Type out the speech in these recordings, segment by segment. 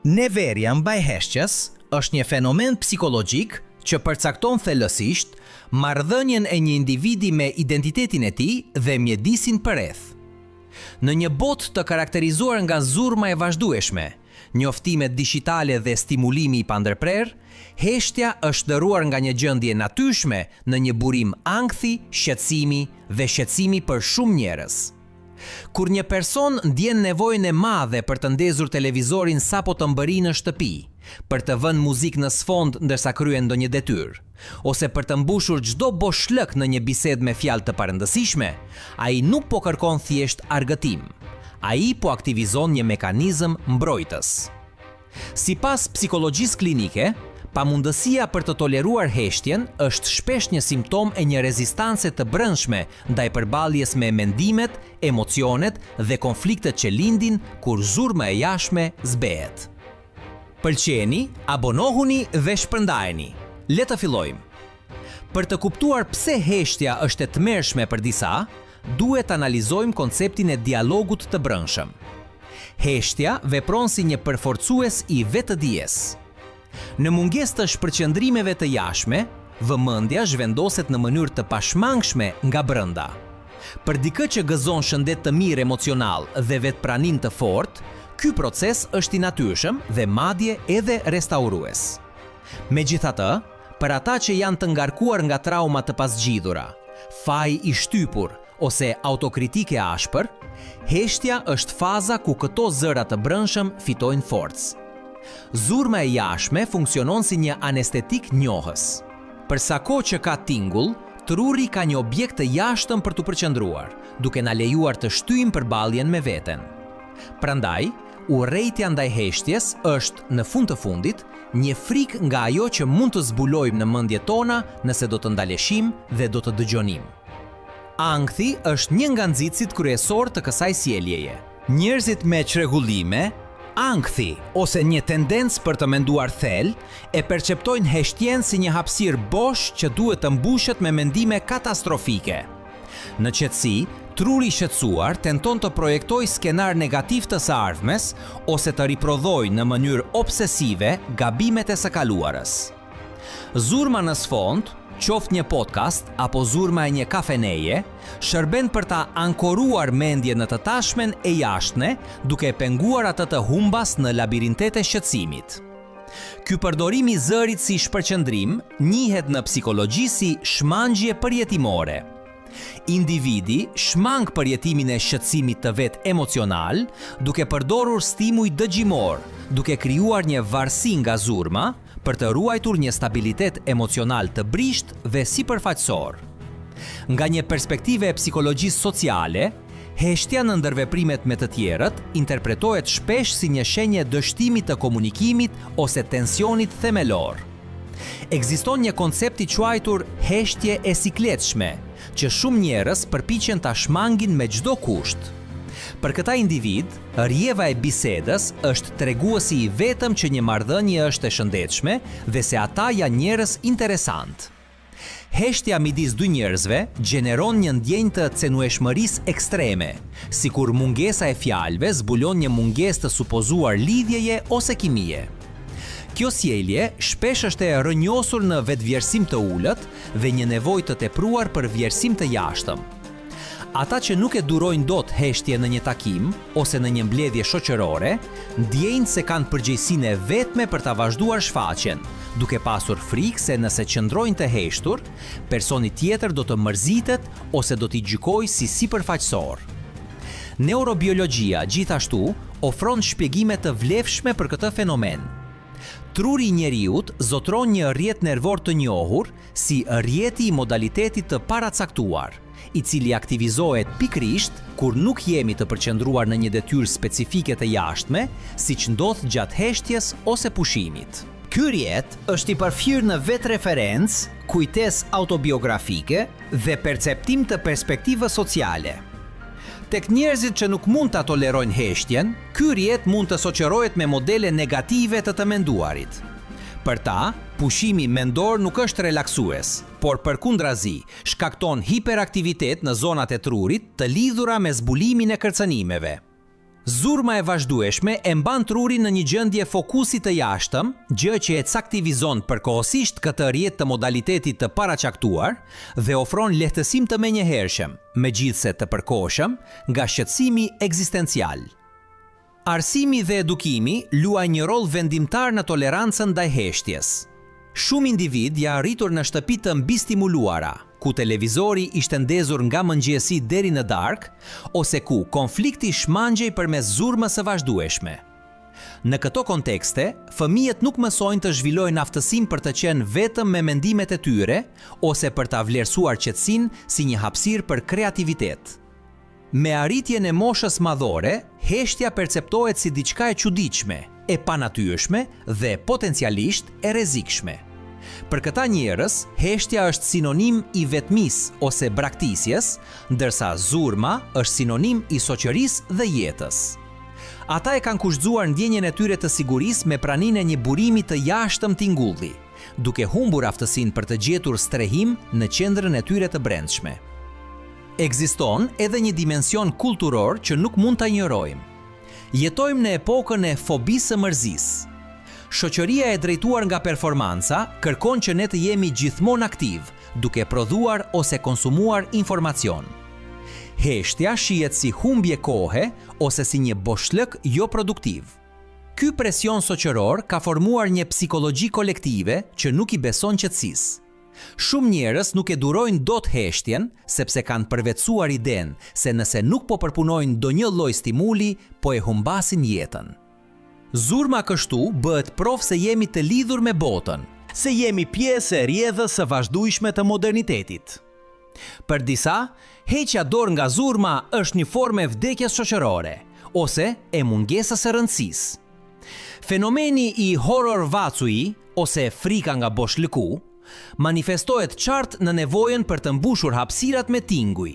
Neverja mbaj heshtjes është një fenomen psikologjik që përcakton thellësisht marrëdhënien e një individi me identitetin e tij dhe mjedisin përreth. Në një botë të karakterizuar nga zurma e vazhdueshme, njoftimet digjitale dhe stimulimi i pandërprer, heshtja është dëruar nga një gjendje natyrshme në një burim ankthi, shqetësimi dhe shqetësimi për shumë njerëz. Kur një person ndjen nevojën e madhe për të ndezur televizorin sapo të mbëri në shtëpi, për të vënë muzikë në sfond ndërsa kryen ndonjë detyrë, ose për të mbushur çdo boshllëk në një bisedë me fjalë të parëndësishme, ai nuk po kërkon thjesht argëtim. Ai po aktivizon një mekanizëm mbrojtës. Sipas psikologjisë klinike, pamundësia për të toleruar heshtjen është shpesh një simptom e një rezistance të brendshme ndaj përballjes me mendimet, emocionet dhe konfliktet që lindin kur zurma e jashtme zbehet. Pëlqeni, abonohuni dhe shpërndajeni. Le të fillojmë. Për të kuptuar pse heshtja është e tmerrshme për disa, duhet analizojmë konceptin e dialogut të brendshëm. Heshtja vepron si një përforcues i vetëdijes. Në mungesë të shpërqendrimeve të jashtme, vëmendja zhvendoset në mënyrë të pashmangshme nga brenda. Për dikë që gëzon shëndet të mirë emocional dhe vetpranim të fortë, ky proces është i natyrshëm dhe madje edhe restaurues. Megjithatë, për ata që janë të ngarkuar nga trauma të pasgjidhura, faj i shtypur ose autokritike ashpër, heshtja është faza ku këto zëra të brendshëm fitojnë forcë. Zurma e jashtme funksionon si një anestetik njohës. Për sa kohë që ka tingull, truri ka një objekt të jashtëm për të përqendruar, duke na lejuar të shtyjmë përballjen me veten. Prandaj, urrejtja ndaj heshtjes është, në fund të fundit, një frikë nga ajo që mund të zbulojmë në mendjet tona nëse do të ndaleshim dhe do të dëgjonim. Ankthi është një nga nxitësit kryesor të kësaj sjelljeje. Njerëzit me çrregullime, ankthi ose një tendencë për të menduar thellë, e perceptojnë heshtjen si një hapësirë bosh që duhet të mbushet me mendime katastrofike. Në qetësi, truri i shqetësuar tenton të projektojë skenar negativ të së ardhmes ose të riprodhojë në mënyrë obsesive gabimet e së kaluarës. Zurma në sfond, qoftë një podcast apo zurma e një kafeneje, shërben për ta ankoruar mendjen në të tashmen e jashtme, duke penguar atë të humbas në labirintet e shqetësimit. Ky përdorim i zërit si shpërqendrim njihet në psikologji si shmangje përjetimore. Individi shmang përjetimin e shqetësimit të vet emocional, duke përdorur stimuj dëgjimor, duke krijuar një varësi nga zurma, për të ruajtur një stabilitet emocional të brisht dhe sipërfaqësor. Nga një perspektive e psikologjisë sociale, heshtja në ndërveprimet me të tjerët interpretohet shpesh si një shenjë dështimi të komunikimit ose tensionit themelor. Ekziston një koncept i quajtur heshtje e sikletshme, që shumë njerëz përpiqen ta shmangin me çdo kusht. Për këta individ, rjeva e bisedës është treguesi i vetëm që një marrëdhënie është e shëndetshme dhe se ata janë njerëz interesant. Heshtja midis dy njerëzve gjeneron një ndjenjë të cenueshmërisë ekstreme, sikur mungesa e fjalëve zbulon një mungesë të supozuar lidhjeje ose kimie. Kjo sjellje shpesh është e rrënjosur në vetvlerësim të ulët dhe një nevojë të tepruar për vlerësim të jashtëm. Ata që nuk e durojnë dot heshtje në një takim ose në një mbledhje shoqërore, ndjejnë se kanë përgjegjësinë e vetme për ta vazhduar shfaqjen, duke pasur frikë se nëse qëndrojnë të heshtur, personi tjetër do të mërzitet ose do t'i gjykojë si sipërfaqësor. Neurobiologjia gjithashtu ofron shpjegime të vlefshme për këtë fenomen. Truri i njeriut zotron një rrjet nervor të njohur si rrjeti i modalitetit të paracaktuar, i cili aktivizohet pikërisht kur nuk jemi të përqendruar në një detyrë specifike të jashtme, siç ndodh gjatë heshtjes ose pushimit. Ky rrjet është i përfshirë në vetreferencë, kujtesë autobiografike dhe perceptim të perspektivës sociale. Tek njerëzit që nuk mund ta tolerojnë heshtjen, ky rrjet mund të shoqërohet me modele negative të menduarit. Për ta, pushimi mendor nuk është relaksues, por përkundrazi shkakton hiperaktivitet në zonat e trurit të lidhura me zbulimin e kërcënimeve. Zurma e vazhdueshme e mban trurin në një gjendje fokusi të jashtëm, gjë që e caktivizon përkohësisht këtë rrjet të modalitetit të paraqaktuar dhe ofron lehtësim të menjëhershëm, megjithse të përkohshëm, nga shqetësimi ekzistencial. Arsimi dhe edukimi luajnë një rol vendimtar në tolerancën ndaj heshtjes. Shumë individ janë rritur në shtëpi të mbistimuluara, ku televizori ishte ndezur nga mëngjesi deri në darkë, ose ku konflikti shmangjej përmes zurmës së vazhdueshme. Në këto kontekste, fëmijët nuk mësojnë të zhvillojnë aftësinë për të qenë vetëm me mendimet e tyre, ose për ta vlerësuar qetësinë si një hapësirë për kreativitet. Me arritjen e moshës madhore, heshtja perceptohet si diçka e çuditshme, e panatyrshme dhe potencialisht e rrezikshme. Për këta njerëz, heshtja është sinonim i vetmisë ose braktisjes, ndërsa zurma është sinonim i shoqërisë dhe jetës. Ata e kanë kushtzuar ndjenjen e tyre të sigurisë me praninë e një burimi të jashtëm tingulli, duke humbur aftësinë për të gjetur strehim në qendrën e tyre të brendshme. Ekziston edhe një dimension kulturor që nuk mund ta ignorojmë. Jetojmë në epokën e fobisë së mërzisë. Shoqëria e drejtuar nga performanca kërkon që ne të jemi gjithmonë aktiv, duke prodhuar ose konsumuar informacion. Heshtja shihet si humbje kohe ose si një boshllëk jo produktiv. Ky presion shoqëror ka formuar një psikologji kolektive që nuk i beson qetësisë. Shumë njerëz nuk e durojnë dot heshtjen sepse kanë përvetësuar idenë se nëse nuk po përpunojnë ndonjë lloj stimuli, po e humbasin jetën. Zurma kështu bëhet provë se jemi të lidhur me botën, se jemi pjesë e rrjedhës së vazhdueshme të modernitetit. Për disa, heqja dorë nga zurma është një formë e vdekjes shoqërore ose e mungesës së rëndësisë. Fenomeni i horror vacui ose frika nga boshllëku manifestohet qartë në nevojën për të mbushur hapësirat me tinguj.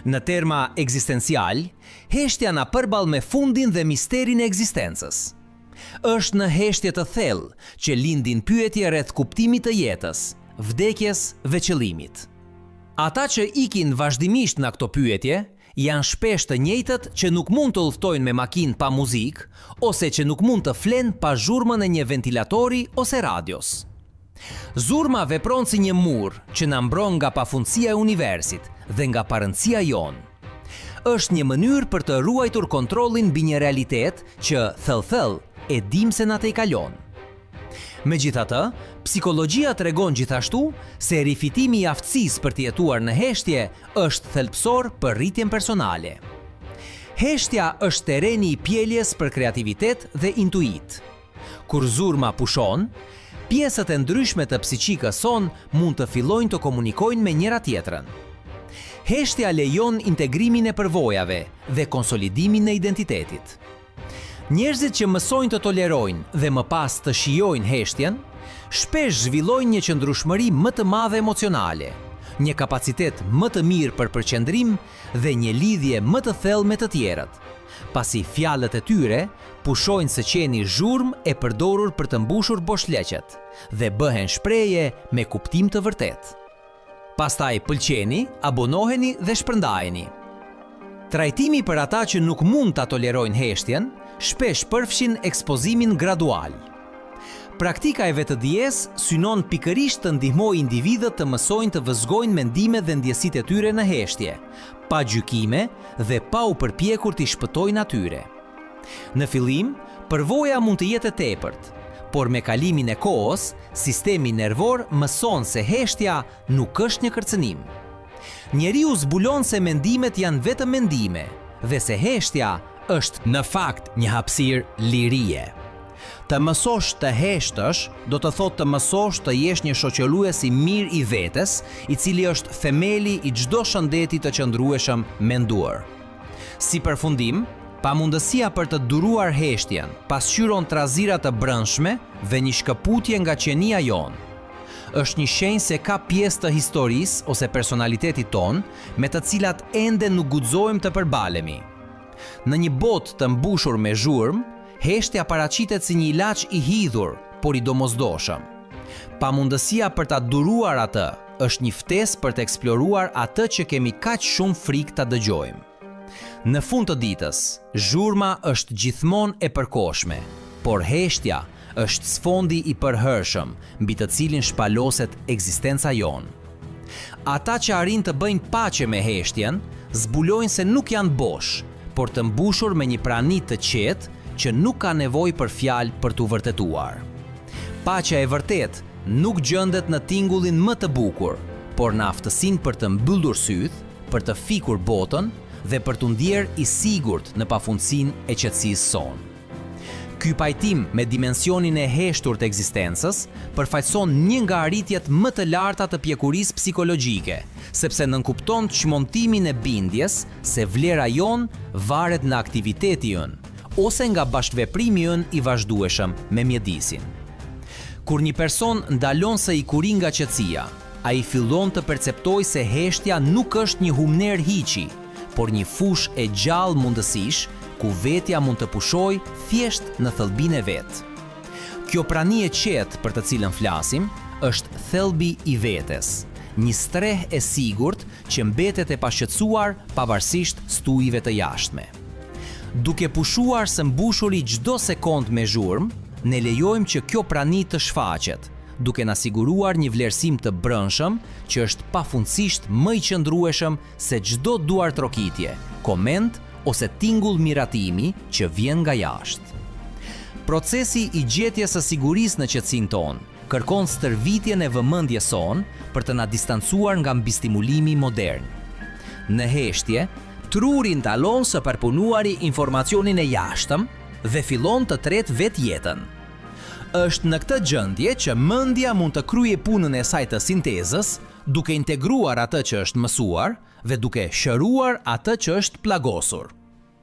Në terma ekzistencial, heshtja na përball me fundin dhe misterin e ekzistencës. Është në heshtje të thellë që lindin pyetje rreth kuptimit të jetës, vdekjes dhe qëllimit. Ata që ikin vazhdimisht në këto pyetje janë shpesh të njëjtët që nuk mund të udhtojnë me makinë pa muzikë ose që nuk mund të flenë pa zhurmën e një ventilatori ose radios. Zurma vepron si një mur që na mbron nga pafundësia e universit dhe nga parëndësia jonë. Është një mënyrë për të ruajtur kontrollin mbi një realitet që thellë e dim se na tejkalon. Megjithatë, psikologjia tregon gjithashtu se rifitimi i aftësisë për të jetuar në heshtje është thelbësor për rritjen personale. Heshtja është tereni i pjeljes për kreativitet dhe intuit. Kur zurma pushon, pjesët e ndryshme të psiqikës son mund të fillojnë të komunikojnë me njëra tjetrën. Heshtja lejon integrimin e përvojave dhe konsolidimin e identitetit. Njerëzit që mësojnë të tolerojnë dhe më pas të shijojnë heshtjen, shpesh zhvillojnë një qëndrueshmëri më të madhe emocionale, një kapacitet më të mirë për përqendrim dhe një lidhje më të thellë me të tjerët, pasi fjalët e tyre pushojnë së qeni zhurmë e përdorur për të mbushur boshllëqet dhe bëhen shprehje me kuptim të vërtetë. Pastaj pëlqeni, abonoheni dhe shpërndajeni. Trajtimi për ata që nuk mund ta tolerojnë heshtjen, shpesh përfshin ekspozimin gradual. Praktika e vetëdijes synon pikërisht të ndihmojë individët të mësojnë të vëzhgojnë mendimet dhe ndjesitë e tyre në heshtje, pa gjykime dhe pa u përpjekur t'i shpëtojnë atyre. Në fillim, përvoja mund të jetë e tepërt, por me kalimin e kohës, sistemi nervor mëson se heshtja nuk është një kërcënim. Njeriu zbulon se mendimet janë vetëm mendime dhe se heshtja është në fakt një hapësirë lirie. Të mësosh të heshtësh do të thotë të mësosh të jesh një shoqërues i mirë i vetes, i cili është themeli i çdo shëndeti të qëndrueshëm menduar. Si përfundim, pamundësia për të duruar heshtjen pasqyron trazira të brendshme dhe një shkëputje nga qenia jonë. Është një shenjë se ka pjesë të historisë ose personalitetit ton me të cilat ende nuk guxojmë të përbalemi. Në një botë të mbushur me zhurmë, heshtja paraqitet si një ilaç i hidhur, por i domosdoshëm. Pamundësia për ta duruar atë është një ftesë për të eksploruar atë që kemi kaq shumë frikë ta dëgjojmë. Në fund të ditës, zhurma është gjithmonë e përkohshme, por heshtja është sfondi i përhershëm mbi të cilin shpaloset ekzistenca jonë. Ata që arrin të bëjnë paqe me heshtjen, zbulojnë se nuk janë bosh, por të mbushur me një prani të qetë që nuk ka nevojë për fjalë për t'u vërtetuar. Paqja e vërtet nuk gjendet në tingullin më të bukur, por në aftësinë për të mbyllur syt, për të fikur botën dhe për t'u ndjerë i sigurt në pafundësinë e qetësisë sonë. Ky pajtim me dimensionin e heshtur të ekzistencës përfaqëson një nga arritjet më të larta të pjekurisë psikologjike, sepse nënkupton çmontimin e bindjes se vlera jon varet nga aktiviteti ynë ose nga bashkëveprimi ynë i vazhdueshëm me mjedisin. Kur një person ndalon se i kuri nga qetësia, ai fillon të perceptojë se heshtja nuk është një humner hiqi, por një fushë e gjallë mundësish ku vetja mund të pushoj thjesht në thellbinë e vet. Kjo prani e qetë për të cilën flasim është thelbi i vetes, një streh e sigurt që mbetet e pashqetësuar pavarësisht stujve të jashtme. Duke pushuar së mbushuri çdo sekond me zhurmë, ne lejojmë që kjo prani të shfaqet, duke na siguruar një vlerësim të brendshëm që është pafundësisht më i qëndrueshëm se çdo duartrokitje, koment ose tingull miratimi që vjen nga jashtë. Procesi i gjetjes së sigurisë në qetësinë tonë kërkon stërvitjen e vëmendjes sonë për të na distancuar nga mbistimulimi modern. Në heshtje, truri ndalon së përpunuari informacionin e jashtëm dhe fillon të tret vetjetën. Është në këtë gjendje që mendja mund të kryejë punën e saj të sintezës, duke integruar atë që është mësuar dhe duke shëruar atë që është plagosur.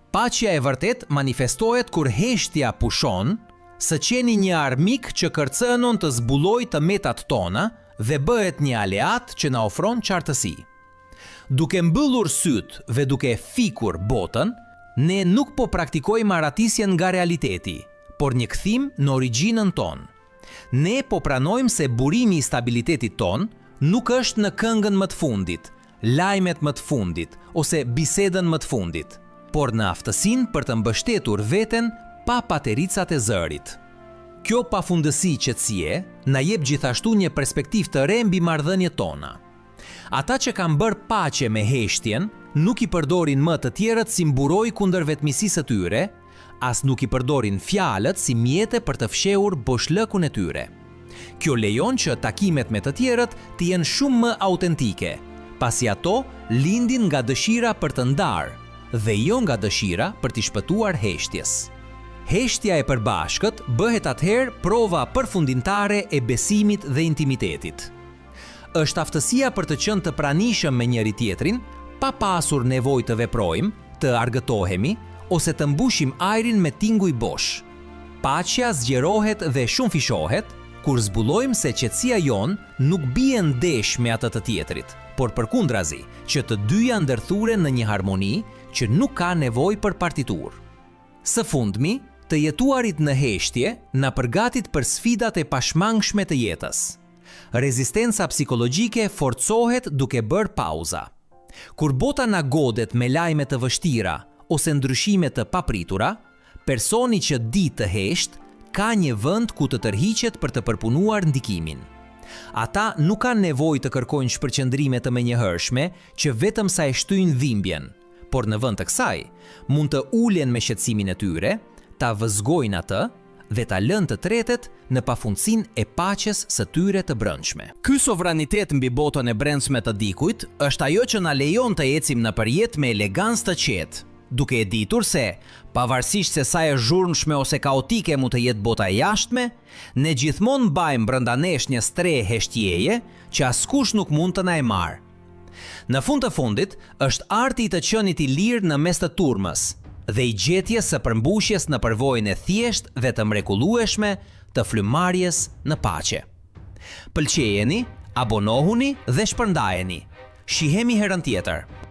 Paqja e vërtet manifestohet kur heshtja pushon, së qeni një armik që kërcënon të zbulojë të metat tona dhe bëhet një aleat që na ofron qartësi. Duke mbyllur syt dhe duke fikur botën, ne nuk po praktikojmë arratisjen nga realiteti, por një kthim në origjinën tonë. Ne po pranojmë se burimi i stabilitetit ton nuk është në këngën më të fundit, lajmet më të fundit ose bisedën më të fundit, por në aftësinë për të mbështetur veten pa patericat e zërit. Kjo pafundësi qetësie na jep gjithashtu një perspektivë të re mbi marrëdhëniet tona. Ata që kanë bërë paqe me heshtjen nuk i përdorin më të tjerët si mburoj kundër vetmisisë së tyre, as nuk i përdorin fjalët si mjete për të fshehur boshllëkun e tyre. Kjo lejon që takimet me të tjerët të jenë shumë më autentike, pasi ato lindin nga dëshira për të ndarë dhe jo nga dëshira për t'i shpëtuar heshtjes. Heshtja e përbashkët bëhet atëherë prova përfundimtare e besimit dhe intimitetit. Është aftësia për të qenë të pranishëm me njëri tjetrin, pa pasur nevojë të veprojmë, të argëtohemi ose të mbushim ajrin me tinguj bosh. Paqja zgjerohet dhe shumë fishohet kur zbulojmë se qetësia jon nuk bie ndesh me atë të tjetrit, por përkundrazi, që të dyja ndërthuren në një harmoni që nuk ka nevojë për partitur. Së fundmi, të jetuarit në heshtje na përgatit për sfidat e pashmangshme të jetës. Rezistenca psikologjike forcohet duke bërë pauza. Kur bota na godet me lajme të vështira ose ndryshime të papritura, personi që di të hesht ka një vend ku të tërhiqet për të përpunuar ndikimin. Ata nuk kanë nevojë të kërkojnë shpërqendrime të menjëhershme që vetëm sa e shtyjnë dhimbjen, por në vend të kësaj mund të ulen me shqetësimin e tyre, ta vëzgojnë atë dhe ta lënë të tretet në pafundësinë e paqes së tyre të brendshme. Ky sovranitet mbi botën e brendshme të dikujt është ajo që na lejon të ecim nëpërjet me elegancë të qetë, duke e ditur se, pavarësisht se sa e zhurmshme ose kaotike mund të jetë bota e jashtme, ne gjithmonë mbajmë brenda nesh një strehë heshtjeje që askush nuk mund të na e marrë. Në fund të fundit, është arti i të qenit i lirë në mes të turmës dhe i gjetjes së përmbushjes në përvojën e thjeshtë dhe të mrekullueshme të frymarrjes në paqe. Pëlqejeni, abonohuni dhe shpërndajeni. Shihemi herën tjetër.